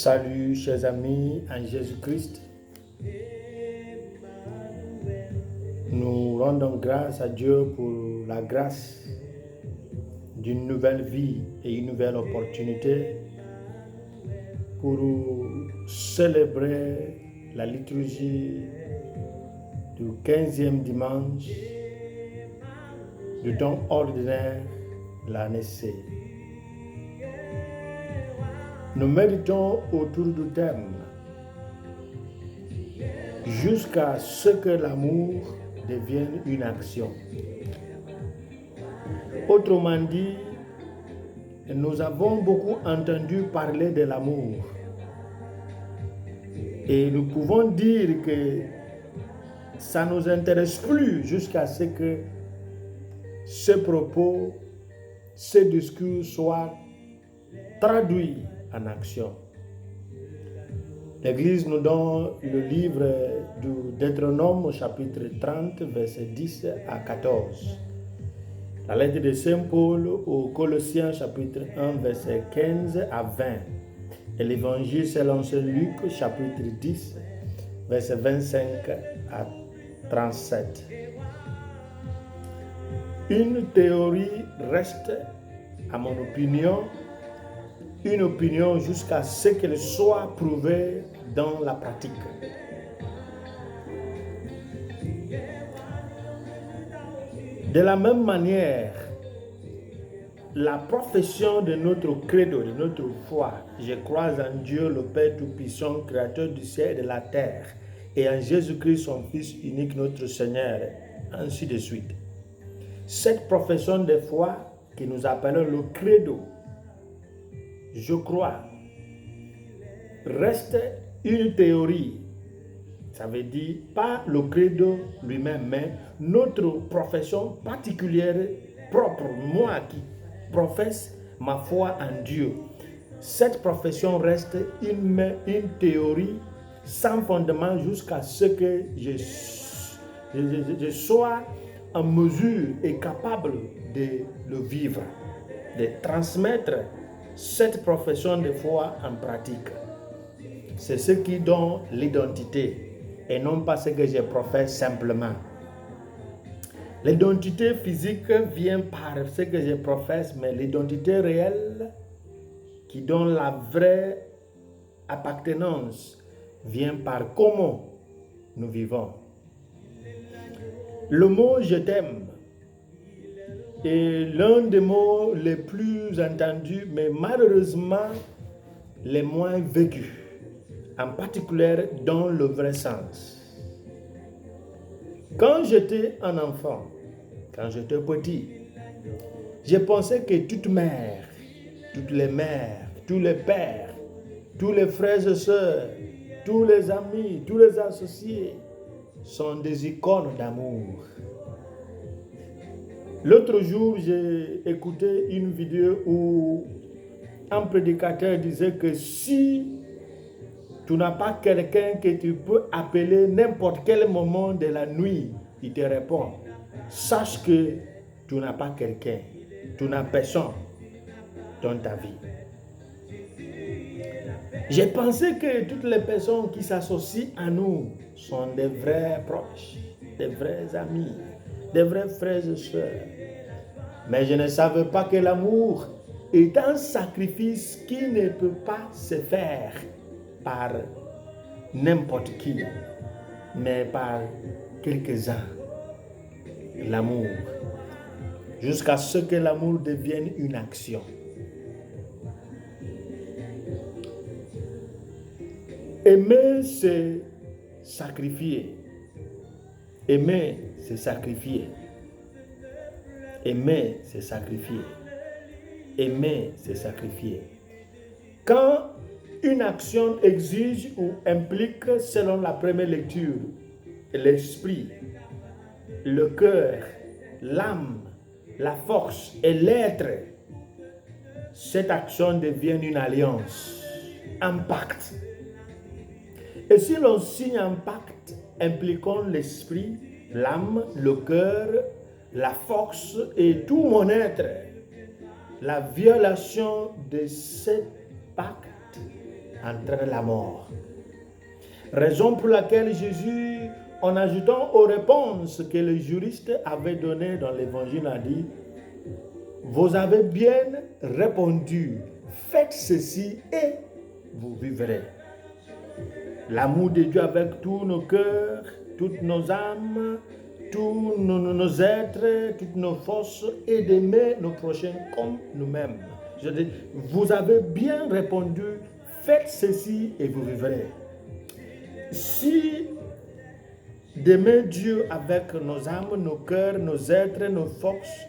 Salut chers amis en Jésus-Christ. Nous rendons grâce à Dieu pour la grâce d'une nouvelle vie et une nouvelle opportunité pour célébrer la liturgie du 15e dimanche du temps ordinaire de l'année C. Nous méditons autour du thème jusqu'à ce que l'amour devienne une action. Autrement dit, nous avons beaucoup entendu parler de l'amour et nous pouvons dire que ça ne nous intéresse plus jusqu'à ce que ce propos, ce discours soit traduit en action. L'Église nous donne le livre du Deutéronome au chapitre 30, versets 10 à 14. La lettre de Saint Paul aux Colossiens chapitre 1, verset 15 à 20. Et l'Évangile selon Saint Luc chapitre 10, verset 25 à 37. Une théorie reste, à mon opinion, une opinion jusqu'à ce qu'elle soit prouvée dans la pratique. De la même manière, la profession de notre credo, de notre foi, je crois en Dieu le Père Tout-Puissant, Créateur du ciel et de la terre, et en Jésus-Christ, son Fils unique, notre Seigneur, ainsi de suite. Cette profession de foi que nous appelons le credo, je crois, reste une théorie. Ça veut dire pas le credo lui-même, mais notre profession particulière, propre, moi qui professe ma foi en Dieu. Cette profession reste une théorie sans fondement jusqu'à ce que je sois en mesure et capable de le vivre, de transmettre cette profession de foi en pratique. C'est ce qui donne l'identité et non pas ce que je professe simplement. L'identité physique vient par ce que je professe, mais l'identité réelle qui donne la vraie appartenance vient par comment nous vivons. Le mot « je t'aime » est l'un des mots les plus entendus, mais malheureusement les moins vécus, en particulier dans le vrai sens. Quand j'étais un enfant, quand j'étais petit, je pensais que toute mère, toutes les mères, tous les pères, tous les frères et sœurs, tous les amis, tous les associés sont des icônes d'amour. L'autre jour, j'ai écouté une vidéo où un prédicateur disait que si tu n'as pas quelqu'un que tu peux appeler n'importe quel moment de la nuit, il te répond, sache que tu n'as pas quelqu'un, tu n'as personne dans ta vie. J'ai pensé que toutes les personnes qui s'associent à nous sont des vrais proches, des vrais amis, des vrais frères et sœurs. Mais je ne savais pas que l'amour est un sacrifice qui ne peut pas se faire par n'importe qui, mais par quelques-uns. L'amour. Jusqu'à ce que l'amour devienne une action. Aimer, c'est sacrifier. Aimer, c'est sacrifier. Aimer, c'est sacrifier. Aimer, c'est sacrifier. Quand une action exige ou implique, selon la première lecture, l'esprit, le cœur, l'âme, la force et l'être, cette action devient une alliance, un pacte. Et si l'on signe un pacte impliquant l'esprit, l'âme, le cœur, la force et tout mon être, la violation de ce pacte entraîne la mort. Raison pour laquelle Jésus, en ajoutant aux réponses que le juriste avait données dans l'évangile, a dit: vous avez bien répondu, faites ceci et vous vivrez. L'amour de Dieu avec tous nos cœurs, toutes nos âmes, tous nos êtres, toutes nos forces, et d'aimer nos prochains comme nous-mêmes. Je dis, vous avez bien répondu, faites ceci et vous vivrez. Si d'aimer Dieu avec nos âmes, nos cœurs, nos êtres, nos forces,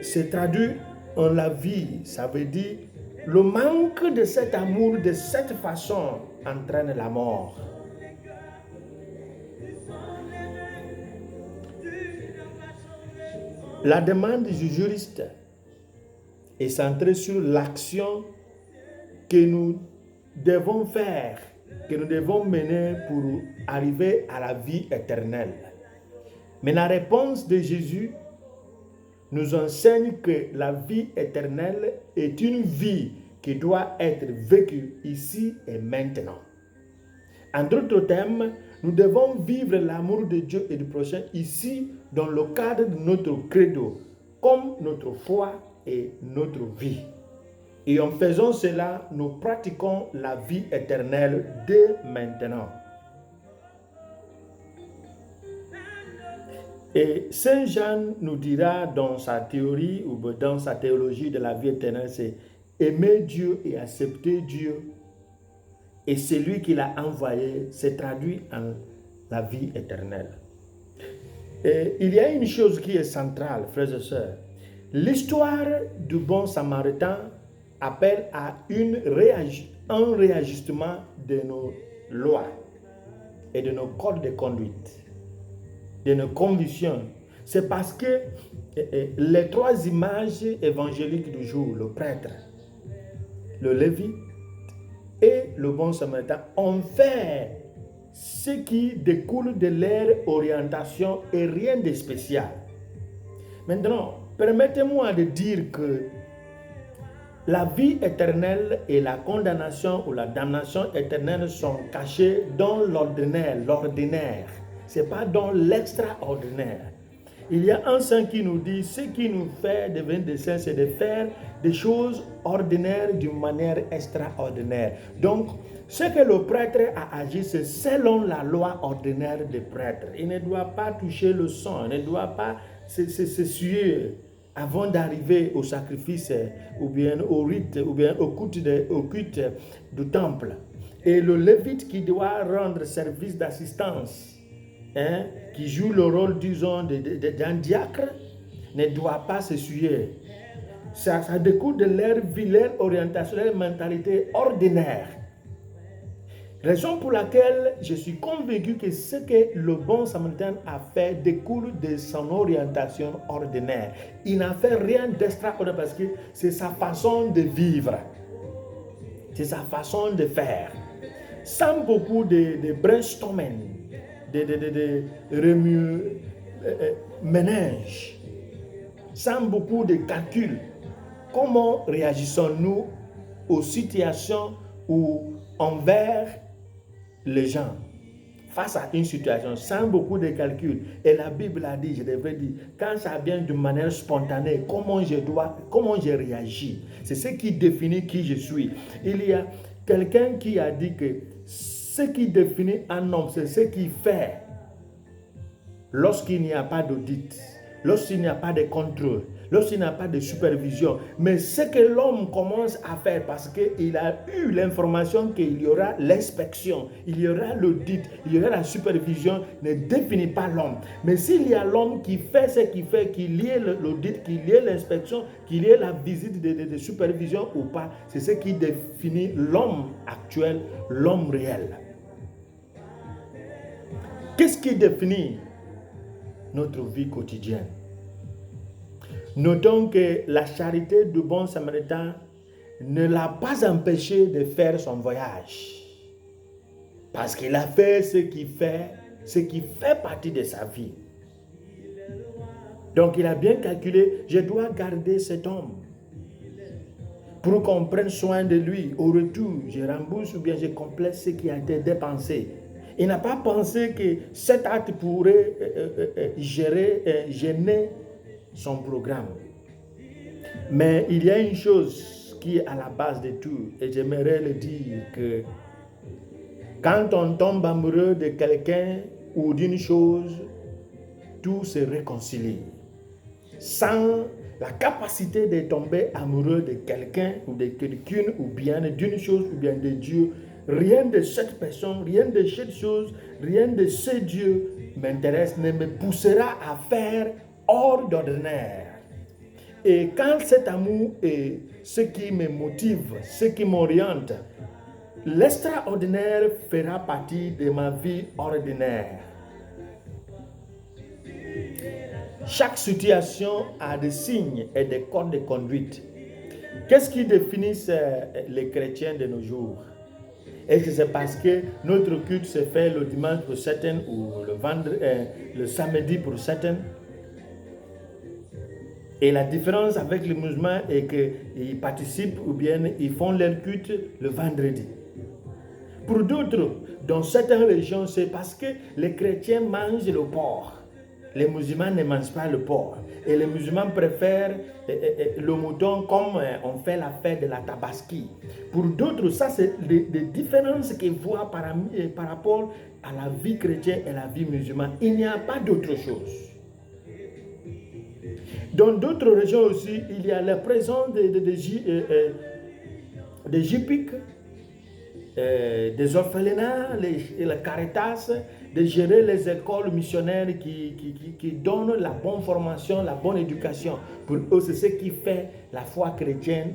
c'est traduit en la vie, ça veut dire le manque de cet amour de cette façon entraîne la mort. La demande du juriste est centrée sur l'action que nous devons faire, que nous devons mener pour arriver à la vie éternelle. Mais la réponse de Jésus nous enseigne que la vie éternelle est une vie qui doit être vécue ici et maintenant. En d'autres termes, nous devons vivre l'amour de Dieu et du prochain ici dans le cadre de notre credo, comme notre foi et notre vie. Et en faisant cela, nous pratiquons la vie éternelle dès maintenant. Et Saint Jean nous dira dans sa théorie ou dans sa théologie de la vie éternelle, c'est aimer Dieu et accepter Dieu. Et celui qui l'a envoyé s'est traduit en la vie éternelle. Et il y a une chose qui est centrale, frères et sœurs. L'histoire du bon samaritain appelle à un réajustement de nos lois et de nos codes de conduite, de nos convictions. C'est parce que les trois images évangéliques du jour, le prêtre, le lévite et le bon samaritain, ont fait ce qui découle de leur orientation et rien de spécial. Maintenant, permettez-moi de dire que la vie éternelle et la condamnation ou la damnation éternelle sont cachées dans l'ordinaire. Ce n'est pas dans l'extraordinaire. Il y a un saint qui nous dit, ce qui nous fait devenir des saints, c'est de faire des choses ordinaires d'une manière extraordinaire. Donc, ce que le prêtre a agi, c'est selon la loi ordinaire des prêtres. Il ne doit pas toucher le sang, il ne doit pas s'essuyer avant d'arriver au sacrifice, ou bien au rite, ou bien au culte du temple. Et le lévite qui doit rendre service d'assistance, qui joue le rôle, disons, d'un diacre, ne doit pas s'essuyer. Ça découle de leur vie, leur orientation, leur mentalité ordinaire. Raison pour laquelle je suis convaincu que ce que le bon samaritain a fait découle de son orientation ordinaire. Il n'a fait rien d'extraordinaire parce que c'est sa façon de vivre. C'est sa façon de faire. Sans beaucoup de brainstorming, de remue-ménage, sans beaucoup de calculs. Comment réagissons-nous aux situations ou envers les gens face à une situation sans beaucoup de calculs? Et la Bible a dit, je devrais dire, quand ça vient de manière spontanée, comment je réagis. C'est ce qui définit qui je suis. Il y a quelqu'un qui a dit que ce qui définit un homme, c'est ce qu'il fait lorsqu'il n'y a pas d'audit, lorsqu'il n'y a pas de contrôle, lorsqu'il n'y a pas de supervision. Mais ce que l'homme commence à faire parce qu'il a eu l'information qu'il y aura l'inspection, il y aura l'audit, il y aura la supervision, ne définit pas l'homme. Mais s'il y a l'homme qui fait ce qu'il fait, qu'il y ait l'audit, qu'il y ait l'inspection, qu'il y ait la visite de supervision ou pas, c'est ce qui définit l'homme actuel, l'homme réel. Qu'est-ce qui définit notre vie quotidienne? Notons que la charité du bon samaritain ne l'a pas empêché de faire son voyage. Parce qu'il a fait ce qui fait partie de sa vie. Donc il a bien calculé, je dois garder cet homme. pour qu'on prenne soin de lui. Au retour, je rembourse ou bien je complète ce qui a été dépensé. Il n'a pas pensé que cet acte pourrait gêner son programme. Mais il y a une chose qui est à la base de tout, et j'aimerais le dire, que quand on tombe amoureux de quelqu'un ou d'une chose, tout se réconcilie. Sans la capacité de tomber amoureux de quelqu'un ou de quelqu'une ou bien d'une chose ou bien de Dieu, rien de cette personne, rien de cette chose, rien de ce Dieu m'intéresse, ne me poussera à faire hors d'ordinaire. Et quand cet amour est ce qui me motive, ce qui m'oriente, l'extraordinaire fera partie de ma vie ordinaire. Chaque situation a des signes et des codes de conduite. Qu'est-ce qui définit les chrétiens de nos jours? Est-ce que c'est parce que notre culte se fait le dimanche pour certains ou le samedi pour certains? Et la différence avec les musulmans est qu'ils participent ou bien ils font leur culte le vendredi. Pour d'autres, dans certaines régions, c'est parce que les chrétiens mangent le porc. Les musulmans ne mangent pas le porc. Et les musulmans préfèrent le mouton comme on fait la fête de la Tabaski. Pour d'autres, ça c'est des différences qu'ils voient par rapport à la vie chrétienne et la vie musulmane. Il n'y a pas d'autre chose. Dans d'autres régions aussi, il y a la présence des JPIC, des orphelinats, les Caritas, de gérer les écoles missionnaires qui donnent la bonne formation, la bonne éducation. Pour eux, c'est ce qui fait la foi chrétienne,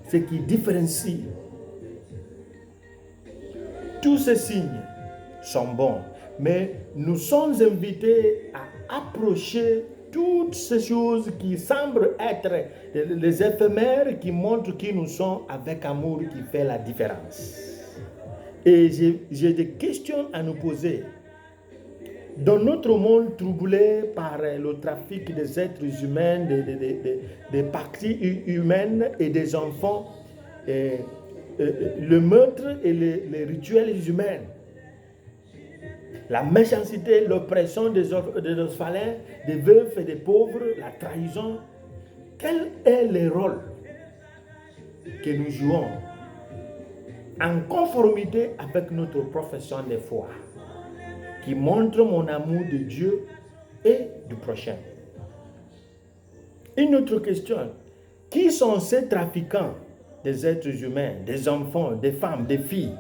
ce qui différencie. Tous ces signes sont bons, mais nous sommes invités à approcher toutes ces choses qui semblent être les éphémères, qui montrent qui nous sommes avec amour, qui fait la différence. Et j'ai des questions à nous poser. Dans notre monde troublé par le trafic des êtres humains, des parties humaines et des enfants, le meurtre et les rituels humains, la méchanceté, l'oppression des orphelins, des veufs et des pauvres, la trahison, quel est le rôle que nous jouons en conformité avec notre profession de foi, qui montre mon amour de Dieu et du prochain? Une autre question, qui sont ces trafiquants des êtres humains, des enfants, des femmes, des filles?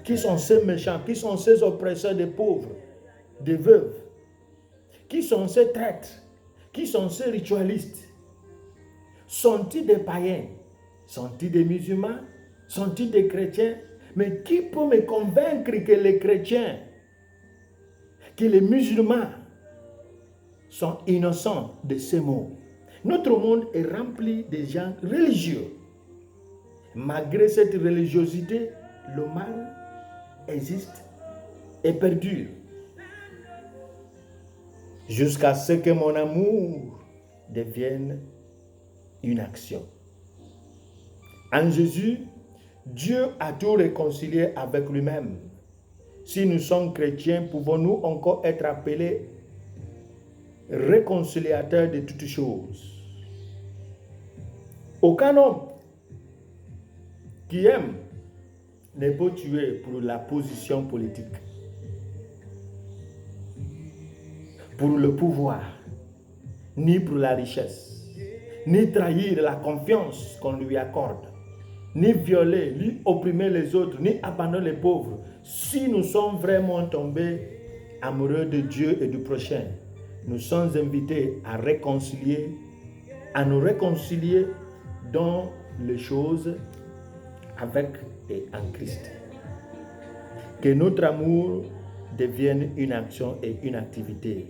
Qui sont ces méchants? Qui sont ces oppresseurs des pauvres, des veuves? Qui sont ces traîtres? Qui sont ces ritualistes? Sont-ils des païens? Sont-ils des musulmans? Sont-ils des chrétiens? Mais qui peut me convaincre que les chrétiens, que les musulmans sont innocents de ces mots? Notre monde est rempli de gens religieux. Malgré cette religiosité, le mal existe et perdure. Jusqu'à ce que mon amour devienne une action. En Jésus, Dieu a tout réconcilié avec lui-même. Si nous sommes chrétiens, pouvons-nous encore être appelés réconciliateurs de toutes choses? Aucun homme qui aime ne peut tuer pour la position politique, pour le pouvoir, ni pour la richesse, ni trahir la confiance qu'on lui accorde, ni violer, ni opprimer les autres, ni abandonner les pauvres. Si nous sommes vraiment tombés amoureux de Dieu et du prochain, nous sommes invités à nous réconcilier dans les choses avec et en Christ. Que notre amour devienne une action et une activité.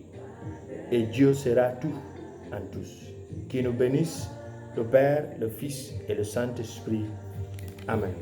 Et Dieu sera tout en tous. Qu'il nous bénisse, le Père, le Fils et le Saint-Esprit. Amen.